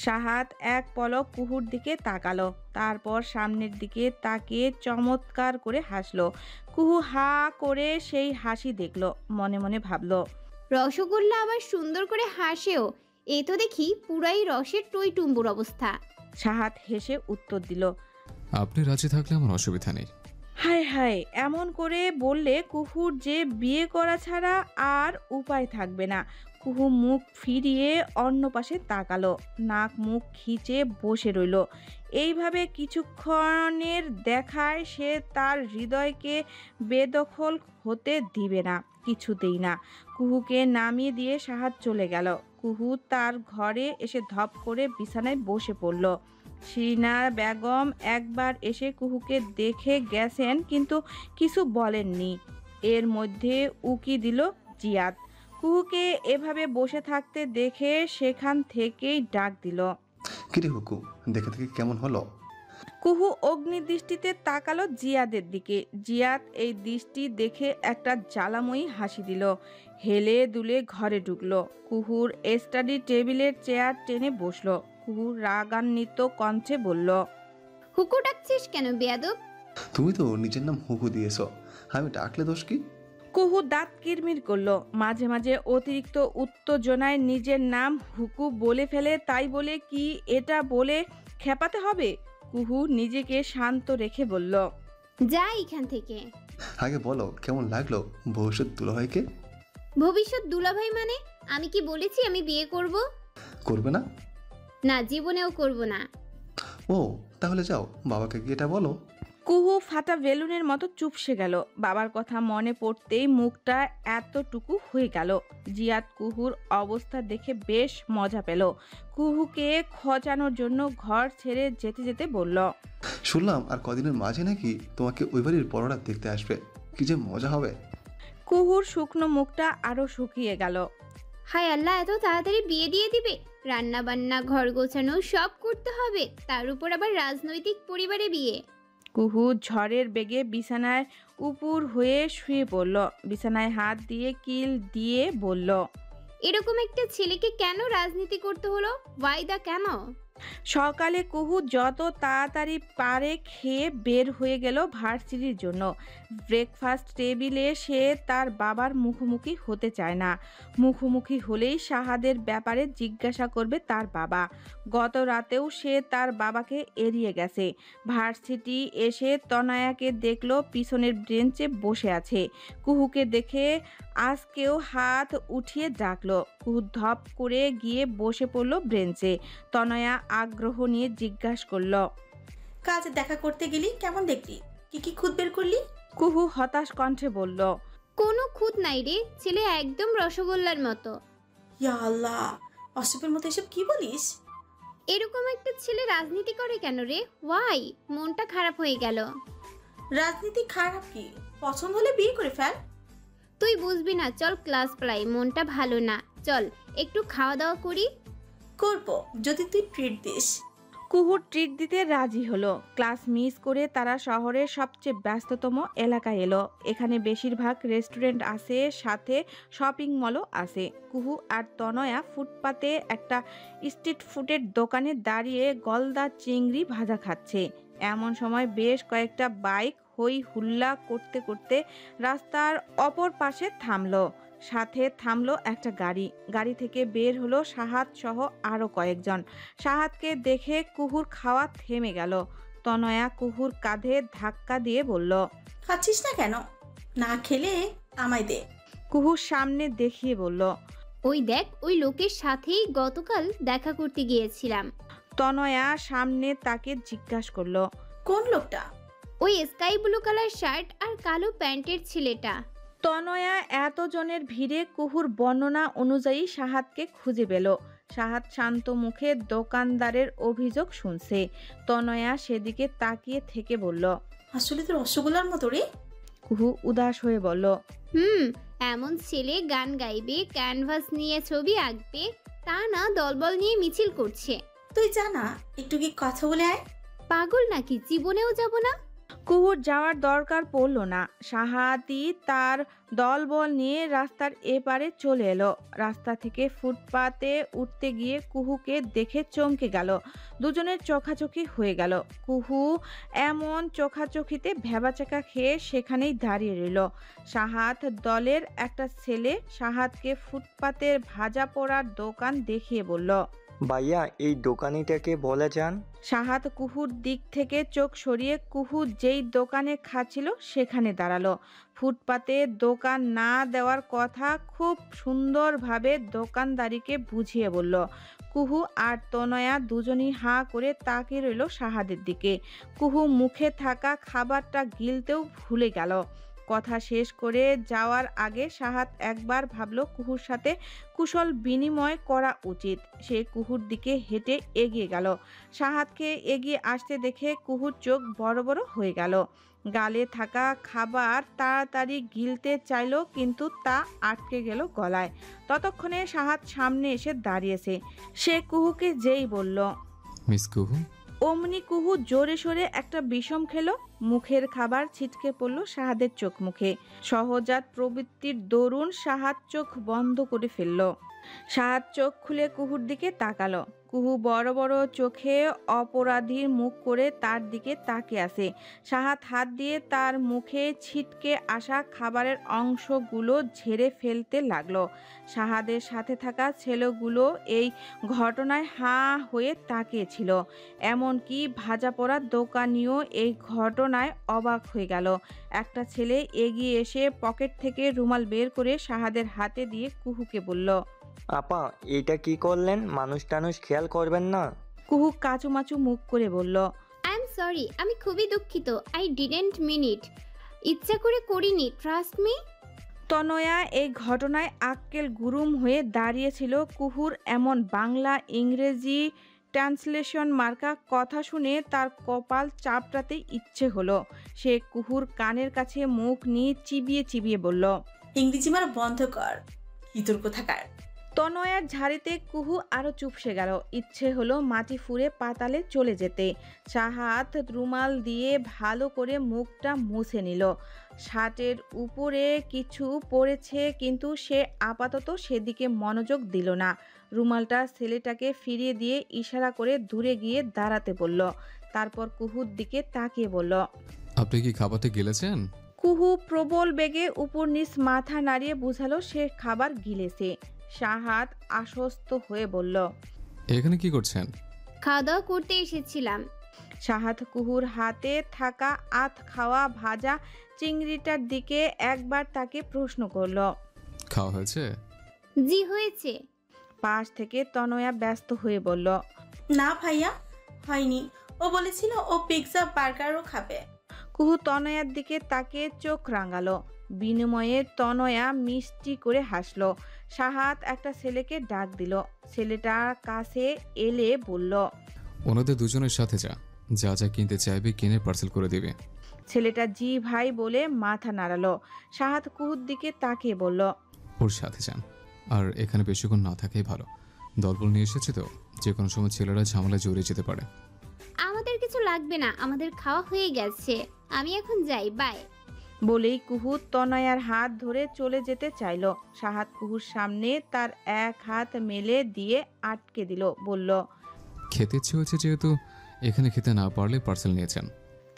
সাহাদ এক পলক কুহুর দিকে তাকালো, তারপর সামনের দিকে তাকিয়ে চমৎকার করে হাসলো। কুহু হা করে সেই হাসি দেখলো, মনে মনে ভাবলো, রসগোল্লা আবার সুন্দর করে হাসেও, এ তো দেখি পুরাই রসের টই টুম্বুর অবস্থা। সাহাদ হেসে উত্তর দিল, আপনি রাজি থাকলে আমার অসুবিধা নেই। হায় হায়, এমন করে বললে কুহুর যে বিয়ে করা ছাড়া আর উপায় থাকবে না। কুহু মুখ ফিরিয়ে অন্য পাশে তাকালো, নাক মুখ খিচে বসে রইল। এইভাবে কিছুক্ষণের দেখায় সে তার হৃদয়কে বেদখল হতে দিবে না, কিছুতেই না। কুহুকে নামিয়ে দিয়ে সাহাদ চলে গেল। কুহু তার ঘরে এসে ধপ করে বিছানায় বসে পড়ল। শিরিনা বেগম একবার এসে কুহুকে দেখে গেছেন, কিন্তু কিছু বলেননি। এর মধ্যে উকি দিল জিয়াদ। কুহুকে এভাবে বসে থাকতে দেখে সেখান থেকেই ডাক দিল, কিরে হুকু, দেখে দেখে কেমন হলো? কুহু অগ্নিদৃষ্টিতে তাকালো জিয়াদের দিকে। জিয়াদ এই দৃষ্টি দেখে একটা জ্বালাময়ী হাসি দিল, হেলে দুলে ঘরে ঢুকলো। কুহুর স্টাডি টেবিলের চেয়ার টেনে বসলো। কুহু রাগান্বিত কণ্ঠে বলল, হুকু ডাকছিস কেন বেয়াদব? তুমি তো নিজের নাম হুকু দিয়েছ, আমি ডাকলে দোষ কি? কুহু দাঁত কিরমির করলো। মাঝে মাঝে অতিরিক্ত উত্তেজনায় নিজের নাম হুকু বলে ফেলে, তাই বলে কি এটা বলে খেপাতে হবে? কুহু নিজেকে শান্ত রেখে বলল, যা এখান থেকে। আগে বলো কেমন লাগলো ভবিষ্যৎ দুলাভাইকে? ভবিষ্যৎ দুলাভাই মানে? আমি কি বলেছি আমি বিয়ে করব? করবে না? না, জীবনেও করব না। ও তাহলে যাও বাবাকে গিয়ে এটা বলো। কুহু ফাটা বেলুনের মতো চুপসে গেল। বাবার কথা মনে পড়তেই মুখটা এতটুকু হয়ে গেল। জিয়াদ কুহুর অবস্থা দেখে বেশ মজা পেল। কুহুকে খোঁচানোর জন্য ঘর ছেড়ে যেতে যেতে বলল, শুনলাম আর কদিনের মাঝে নাকি তোমাকে ওই বাড়ির পরোটা দেখতে আসবে, কি যে মজা হবে। কুহুর শুকনো মুখটা আরো শুকিয়ে গেল। হায় আল্লাহ, এত তাড়াতাড়ি বিয়ে দিয়ে দিবে? রান্না বান্না, ঘর গোছানো সব করতে হবে, তার উপর আবার রাজনৈতিক পরিবারে বিয়ে। কুহু ঝড়ের বেগে বিছানায় উপুর হয়ে শুয়ে পড়ল। বিছানায় হাত দিয়ে কিল দিয়ে বলল, এরকম একটা ছেলেকে কেন রাজনীতি করতে হলো? ওয়াইদা কেন? সকালে কুহু যত তাড়াতাড়ি পারে খেয়ে বের হয়ে গেল ভার্সিটির জন্য। ব্রেকফাস্ট টেবিলে সে তার বাবার মুখোমুখি হতে চায় না। মুখোমুখি হলেই সাহাদের ব্যাপারে জিজ্ঞাসা করবে তার বাবা। গত রাতেও সে তার বাবাকে এড়িয়ে গেছে। ভার্সিটি এসে তনয়াকে দেখলো পিছনের বেঞ্চে বসে আছে। কুহুকে দেখে আজকেও হাত উঠিয়ে ডাকলো। কুহু ধপ করে গিয়ে বসে পড়ল বেঞ্চে। তনয়া আগ্রহ নিয়ে জিজ্ঞাসা করলো, কাজে দেখা করতে গেলি, কেমন দেখলি? কি কি খুদ বের করলি? কুহু হতাশ কণ্ঠে বলল, কোনো খুঁত নাই রে, ছেলে একদম রসগোল্লার মতো। ইয়া আল্লাহ, অসুপের মতো এসব কি বলিস? এরকম একটা ছেলে রাজনীতি করে কেন রে? ওয়াই? মনটা খারাপ হয়ে গেল। রাজনীতি খারাপ কি? পছন্দ হলে বিয়ে করে ফেল। তুই বুঝবি না, চল ক্লাস পড়াই, মনটা ভালো না। চল একটু খাওয়া দাওয়া করি। করবো যদি তুই ট্রিট দিস। কুহু ট্রিট দিতে রাজি হলো। ক্লাস মিস করে তারা শহরের সবচেয়ে ব্যস্ততম এলাকায় এলো। এখানে বেশিরভাগ রেস্টুরেন্ট আছে, সাথে শপিং মলও আছে। কুহু আর তনয়া ফুটপাতে একটা স্ট্রিট ফুডের দোকানে দাঁড়িয়ে গলদা চিংড়ি ভাজা খাচ্ছে। এমন সময় বেশ কয়েকটা বাইক হই হুল্লা করতে করতে রাস্তার অপর পাশে থামলো। সাথে থামলো একটা গাড়ি। গাড়ি থেকে বের হলো সাহাদ সহ আরো কয়েকজন। সাহাদকে দেখে কুহুর খাওয়া থেমে গেল। তনয়া কুহুর কাঁধে ধাক্কা দিয়ে বলল, খাচ্ছিস না কেন? না খেলে আমায় দে। কুহুর সামনে দেখিয়ে বলল। ওই দেখ, ওই লোকের সাথেই গতকাল দেখা করতে গিয়েছিলাম। তনয়া সামনে তাকে জিজ্ঞাসা করলো, কোন লোকটা? ওই স্কাই ব্লু কালার শার্ট আর কালো প্যান্টের ছেলেটা। তনয়া এতজনের ভিড়ে কুহুর বর্ণনা অনুযায়ী সাহাদকে খুঁজে পেল। সাহাদ শান্ত মুখে দোকানদারের অভিযোগ শুনছে। তনয়া সেদিকে তাকিয়ে থেকে বলল, আসলে তো রসগোল্লার মতো রে। কুহু উদাস হয়ে বলল, এমন ছেলে গান গাইবে, ক্যানভাস নিয়ে ছবি আঁকবে, তা না দলবল নিয়ে মিছিল করছে। তুই জানা একটু কি কথা বলে আয়। পাগল নাকি? জীবনেও যাব না। কুহুর যাওয়ার দরকার পড়ল না। সাহাদি তার দলবল নিয়ে রাস্তার এপারে চলে এলো। রাস্তা থেকে ফুটপাতে উঠতে গিয়ে কুহুকে দেখে চমকে গেল। দুজনের চোখাচোখি হয়ে গেল। কুহু এমন চোখাচোখিতে ভ্যাবাচাকা খেয়ে সেখানেই দাঁড়িয়ে রইল। সাহাদ দলের একটা ছেলে সাহাদকে ফুটপাতের ভাজা পোড়ার দোকান দেখিয়ে বলল, ভাইয়া এই দোকানিটাকে বলে যান। সাহাদ কুহুর দিক থেকে চোখ সরিয়ে কুহু যেই দোকানে খাচ্ছিল সেখানে দাঁড়ালো। ফুটপাতে দোকান না দেওয়ার কথা খুব সুন্দরভাবে দোকানদারিকে বুঝিয়ে বলল। কুহু আর তনয়া দুজনই হাঁ করে তাকিয়ে রইল সাহাদের দিকে। কুহু মুখে থাকা খাবারটা গিলতেও ভুলে গেল। কথা শেষ করে যাওয়ার আগে সাহাদ একবার ভাবল কুহুর সাথে কুশল বিনিময় করা উচিত। সে কুহুর দিকে হেঁটে এগিয়ে গেল। সাহাদকে এগিয়ে আসতে দেখে কুহুর চোখ বড় বড় হয়ে গেল। গালে থাকা খাবার তাড়াতাড়ি গিলতে চাইল, কিন্তু তা আটকে গেল গলায়। ততক্ষণে সাহাদ সামনে এসে দাঁড়িয়েছে। সে কুহুকে যেই বলল, মিস কুহু। অমনি কুহু জোরে সোরে একটা বিষম খেলো। মুখের খাবার ছিটকে পড়ল সাহাদের চোখ মুখে। সহজাত প্রবৃত্তির দরুন সাহাদ চোখ বন্ধ করে ফেলল। সাহাদ চোখ খুলে কুহুর দিকে তাকালো। কুহু বড় বড় চোখে অপরাধীর মুখ করে তার দিকে তাকিয়ে আছে। সাহাদ হাত দিয়ে তার মুখে ছিটকে আসা খাবারের অংশগুলো ঝেড়ে ফেলতে লাগলো। সাহাদের সাথে থাকা ছেলেগুলো এই ঘটনায় হাঁ হয়ে তাকিয়েছিল। এমনকি ভাজা পোড়ার দোকানিও এই ঘটনায় অবাক হয়ে গেল। একটা ছেলে এগিয়ে এসে পকেট থেকে রুমাল বের করে সাহাদের হাতে দিয়ে কুহুকে বলল, আপা এইটা কি করলেন? মানুষ টানুষ খেয়াল করবেন না? কুহু কাচুমাচু মুখ করে বলল, আই এম সরি, আমি খুবই দুঃখিত। আই ডিডেন্ট মিন ইট। ইচ্ছা করে করিনি, ট্রাস্ট মি। তনয়া এই ঘটনায় আক্কেল গুরুম হয়ে দাঁড়িয়েছিল। কুহুর এমন বাংলা ইংরেজি ট্রান্সলেশন মার্কা কথা শুনে তার কপাল চাপড়াতে ইচ্ছে হলো। সে কুহুর কানের কাছে মুখ নিয়ে চিবিয়ে চিবিয়ে বলল, ইংরেজি মারা বন্ধ কর, কি তোর কোথাকার। তনয়ার ঝাড়িতে কুহু আরো চুপসে গেল। ইচ্ছে হলো মাটি ফুঁড়ে পাতালে চলে যেতে। সাহাদ রুমাল দিয়ে ভালো করে মুখটা মুছে নিল। শার্টের উপরে কিছু পড়েছে, কিন্তু সে আপাতত সেদিকে মনোযোগ দিল না। রুমালটা ছেলেটাকে ফিরিয়ে দিয়ে ইশারা করে দূরে গিয়ে দাঁড়াতে বলল। তারপর কুহুর দিকে তাকিয়ে বলল, আপনি কি খাবারটা গিলেছেন? কুহু প্রবল বেগে উপর নিচ মাথা নাড়িয়ে বুঝালো সে খাবার গিলেছে। সাহাদ আশ্বস্ত হয়ে বলল, এখানে কি করছেন? খাওয়া দাওয়া করতে এসেছিলাম। সাহাদ কুহুর হাতে থাকা আধ খাওয়া ভাজা চিংড়িটার দিকে একবার তাকে প্রশ্ন করল। খাওয়া হয়েছে? জি হয়েছে। পাশ থেকে তনয়া ব্যস্ত হয়ে বলল, না ভাইয়া, হয়নি। ও বলেছিল ও পিৎজা বার্গারও খাবে। কুহু তনয়ার দিকে তাকে চোখ রাঙালো। বিনিময়ে তনয়া মিষ্টি করে হাসলো। সাহাদ একটা ছেলেকে ডাক দিল। ছেলেটার কাছে এলে বলল, ওনাদের দুজনের সাথে যা যা যা কিনতে চাইবে কিনে পার্সেল করে দিবে। ছেলেটা জি ভাই বলে মাথা নাড়ালো। সাহাদ কুহুর দিকে তাকিয়ে বলল, ওর সাথে যান, আর এখানে বেশিক্ষণ না থাকাই ভালো। দলবল নিয়ে এসেছে তো, যে কোনো সময় ছেলেরা ঝামেলা জড়িয়ে যেতে পারে। আমাদের কিছু লাগবে না, আমাদের খাওয়া হয়ে গেছে। আমি এখন যাই, বাই। বলেই কুহু তনয়ার হাত ধরে চলে যেতে চাইল। সাহাদ কুহুর সামনে তার এক হাত মেলে দিয়ে আটকে দিল, বলল, খেতে ইচ্ছে হয়েছে যেহেতু, এখানে খেতে না পারলে পার্সেল নিয়েছেন।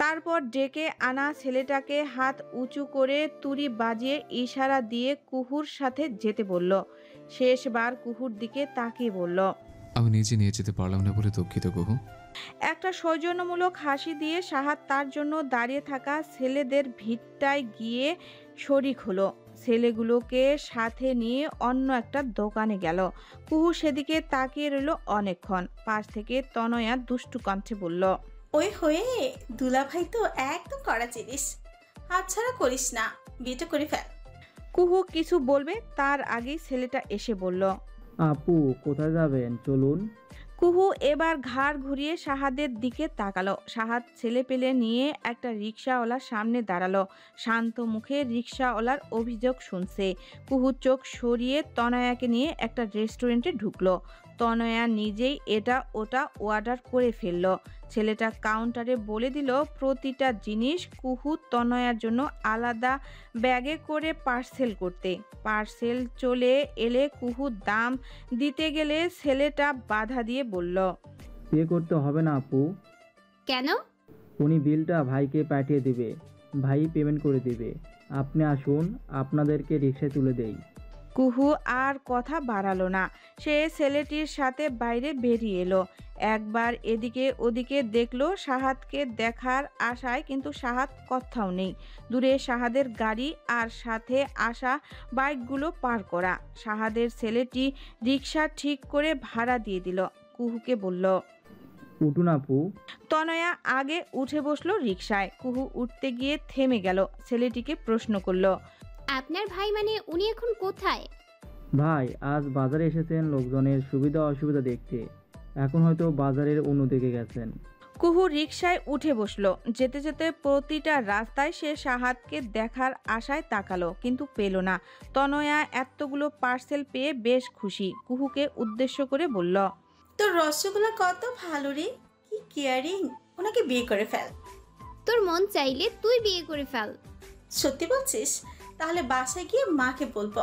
তারপর ডেকে আনা ছেলেটাকে হাত উঁচু করে তুড়ি বাজিয়ে ইশারা দিয়ে কুহুর সাথে যেতে বলল। শেষবার কুহুর দিকে তাকিয়ে বলল, আমি নিজে নিয়ে যেতে পারলাম না বলে দুঃখিত কুহু। একটা সৌজন্যমূলক হাসি দিয়ে সাহাদ তার জন্য দাঁড়িয়ে থাকা ছেলেদের ভিড়টায় গিয়ে শরিক হলো। ছেলেগুলোকে সাথে নিয়ে অন্য একটা দোকানে গেল। কুহু সেদিকে তাকিয়ে রইল অনেকক্ষণ। পাশ থেকে তনয়া দুষ্টু কণ্ঠে বলল, ওই হয়ে দুলাভাই তো একদম কড়া জিনিস, হাতছাড়া করিস না, বিয়েটা করে ফেল। কুহু কিছু বলবে তার আগেই ছেলেটা এসে বলল, আপু কোথায় যাবেন, চলুন। কুহু এবার ঘাড় ঘুরিয়ে সাহাদের দিকে তাকালো। সাহাদ ছেলে পেলে নিয়ে একটা রিক্সাওয়ালার সামনে দাঁড়ালো। শান্ত মুখে রিক্সাওয়ালার অভিযোগ শুনছে। কুহু চোখ সরিয়ে তনয়াকে নিয়ে একটা রেস্টুরেন্টে ঢুকলো। তনয়া নিজেই এটা ওটা অর্ডার করে ফেললো। ছেলেটা কাউন্টারে বলে দিল প্রতিটা জিনিস কুহু তনয়ার জন্য আলাদা ব্যাগে করে পার্সেল করতে। পার্সেল চলে এলে কুহু দাম দিতে গেলে ছেলেটা বাধা দিয়ে বলল, পে করতে হবে না আপু, কেন? উনি বিলটা ভাইকে পাঠিয়ে দিবে, ভাই পেমেন্ট করে দিবে। আপনি আসুন, আপনাদেরকে রিক্সায় তুলে দেই। কুহু আর কথা বাড়ালো না। সে ছেলেটির সাথে বাইরে বেরিয়ে এলো। একবার এদিকে ওদিকে দেখলো সাহাদকে দেখার আশায়, কিন্তু সাহাদ কোথাও নেই। দূরে সাহাদের গাড়ি আর সাথে আসা বাইকগুলো পার করা। সাহাদের ছেলেটি রিক্সা ঠিক করে ভাড়া দিয়ে দিল। কুহুকে বলল, উঠুন আপু। তনয়া আগে উঠে বসলো রিক্সায়। কুহু উঠতে গিয়ে থেমে গেল। ছেলেটিকে প্রশ্ন করলো, আপনার ভাই মানে উনি এখন কোথায়? ভাই আজ বাজারে এসেছেন লোকজনের সুবিধা অসুবিধা দেখতে, এখন হয়তো বাজারের অন্যদিকে গেছেন। কুহু রিকশায় উঠে বসলো। যেতে যেতে প্রতিটা রাস্তায় সে সাহাদকে দেখার আশায় তাকালো, কিন্তু পেল না। তনয়া এতগুলো পার্সেল পেয়ে বেশ খুশি। কুহুকে উদ্দেশ্য করে বলল, তোর রসগোল্লা কত ভালো রে, কি কেয়ারিং, ওনাকে বিয়ে করে ফেল। তোর মন চাইলে তুই বিয়ে করে ফেল। সত্যি বলছিস? তাহলে বাসায় গিয়ে মাকে বলবো।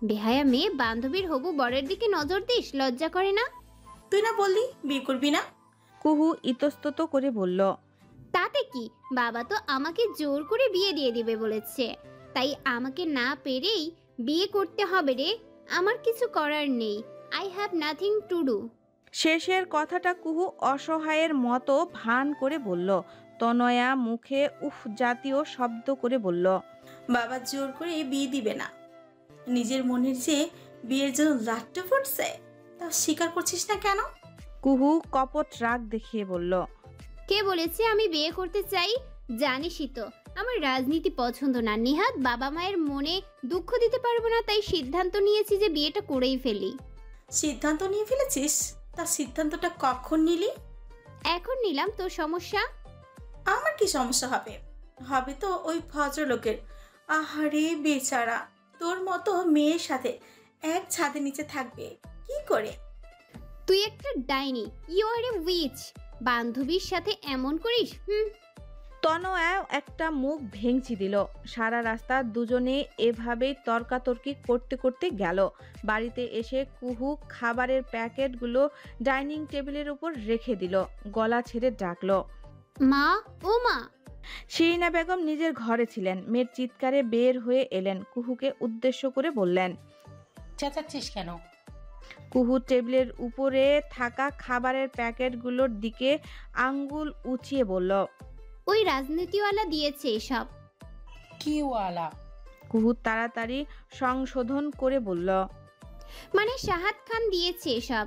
বেহায়া মেয়ে বান্ধবীর হবু বরের দিকে নজর দিস, লজ্জা করে না? তুই না বললি বিয়ে করবি না? কুহু ইতস্তত করে বলল, তাতে কি, বাবা তো আমাকে জোর করে বিয়ে দিয়ে দিবে বলেছে, তাই আমাকে না পেরেই বিয়ে করতে হবে রে। আমার কিছু করার নেই, I have nothing to do. শেষের কথাটা কুহু অসহায়ের মতো ভান করে বলল। তনয়া মুখে উফ জাতীয় শব্দ করে বলল, বাবা জোর করে বিয়ে দিবে না, নিজের মনের যে বিয়ের জন্য লাট্টু ফুটছে তা স্বীকার করছিস না কেন? কুহু কপট রাগ দেখিয়ে বলল, কে বলেছে আমি বিয়ে করতে চাই? জানিসই তো আমার রাজনীতি পছন্দ না। নিহাত বাবা মায়ের মনে দুঃখ দিতে পারবো না, তাই সিদ্ধান্ত নিয়েছি যে বিয়েটা করেই ফেলি। সিদ্ধান্ত নিয়ে ফেলেছিস? তা সিদ্ধান্তটা কখন নিলি? এখন নিলাম, তোর সমস্যা? আমার কি সমস্যা হবে? হবে তো ওই ভদ্রলোকের। আহারে বেচারা, তোর মতো মেয়ের সাথে এক ছাদের নিচে থাকবে কি করে? তুই একটা ডাইনি, ইউ আর এ উইচ। বান্ধবীর সাথে এমন করিস? তনয়া একটা মুখ ভেঙচি দিল। সারা রাস্তা দুজনে এভাবেই তর্কাতর্কি করতে করতে গেল। বাড়িতে এসে কুহু খাবারের প্যাকেটগুলো ডাইনিং টেবিলের উপর রেখে দিল। গলা ছেড়ে ডাকলো, মা, ও মা। শিরিনা বেগম নিজের ঘরে ছিলেন। মেয়ের চিৎকারে বের হয়ে এলেন। কুহুকে উদ্দেশ্য করে বললেন, চেঁচাচ্ছিস কেন? কুহু টেবিলের উপরে থাকা খাবারের প্যাকেটগুলোর দিকে আঙ্গুল উঁচিয়ে বলল, ওই রাজনীতিওয়ালা দিয়েছে এসব। কি ওয়ালা? কুহু তাড়াতাড়ি সংশোধন করে বলল, মানে সাহাদ খান দিয়েছে এসব।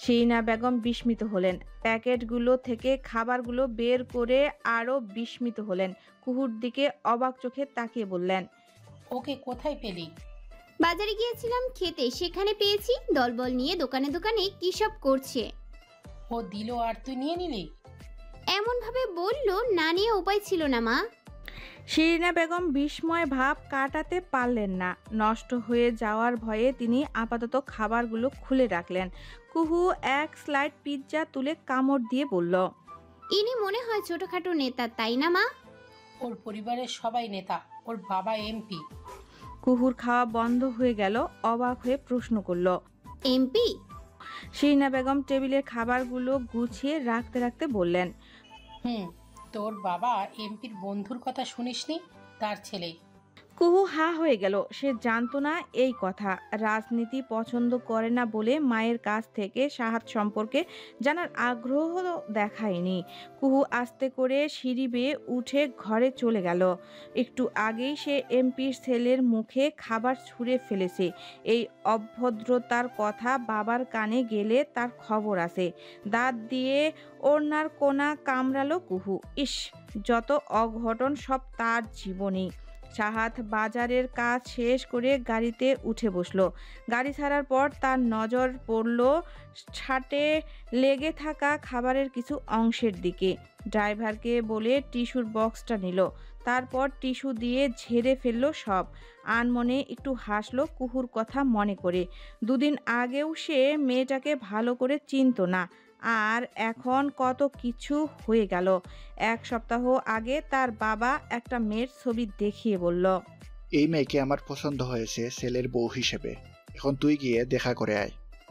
শিরিনা বেগম বিস্মিত হলেন। প্যাকেটগুলো থেকে খাবারগুলো বের করে আরো বিস্মিত হলেন। কুহুর দিকে অবাক চোখে তাকিয়ে বললেন, ওকে কোথায় পেলি? বাজারে গিয়েছিলাম খেতে, সেখানে পেয়েছি। দলবল নিয়ে দোকানে দোকানে কি সব করছে। ও দিল আর তুই নিয়ে নিলি? এমন ভাবে বললো, না নিয়ে উপায় ছিল না মা। শিরিনা বেগম বিস্ময় ভাব কাটাতে পারলেন না। নষ্ট হয়ে যাওয়ার ভয়ে তিনি আপাতত খাবারগুলো খুলে রাখলেন। কুহু এক স্লাইড পিৎজা তুলে কামড় দিয়ে বলল, ইনি মনে হয় ছোটখাটো নেতা, তাই না মা? ওর পরিবারের সবাই নেতা, ওর বাবা এমপি। কুহুর খাওয়া বন্ধ হয়ে গেল। অবাক হয়ে প্রশ্ন করল, এমপি? শিরিনা বেগম টেবিলের খাবারগুলো গুছিয়ে রাখতে রাখতে বললেন, তোর বাবা এমপির বন্ধুর কথা শুনিসনি? তার ছেলে। কুহু হা হয়ে গেল। সে জানতো না এই কথা। রাজনীতি পছন্দ করে না বলে মায়ের কাছ থেকে সাহাত সম্পর্কে জানার আগ্রহ দেখায়নি। কুহু আস্তে করে সিঁড়ি বেয়ে উঠে ঘরে চলে গেল। একটু আগেই সে এমপির ছেলের মুখে খাবার ছুঁড়ে ফেলেছে। এই অভদ্রতার কথা বাবার কানে গেলে তার খবর আছে। দাঁত দিয়ে ওড়নার কোনা কামড়ালো কুহু। ইস, যত অঘটন সব তার জীবনেই। সাহাত বাজারের কাজ শেষ করে গাড়িতে উঠে বসলো। গাড়ি ছাড়ার পর তার নজর পড়ল ছাটে লেগে থাকা খাবারের কিছু অংশের দিকে। ড্রাইভারকে বলে টিস্যুর বক্সটা নিল। তারপর টিস্যু দিয়ে ঝেড়ে ফেললো সব। আনমনে একটু হাসলো কুহুর কথা মনে করে। দুদিন আগেও সে মেয়েটাকে ভালো করে চিনতো না, আর এখন কত কিছু হয়ে গেল। এক সপ্তাহ আগে তার বাবা একটা মেয়ের ছবি দেখিয়ে বলল, এই মেয়েকে আমার পছন্দ হয়েছে ছেলের বউ হিসেবে, এখন তুই গিয়ে দেখা করে আয়।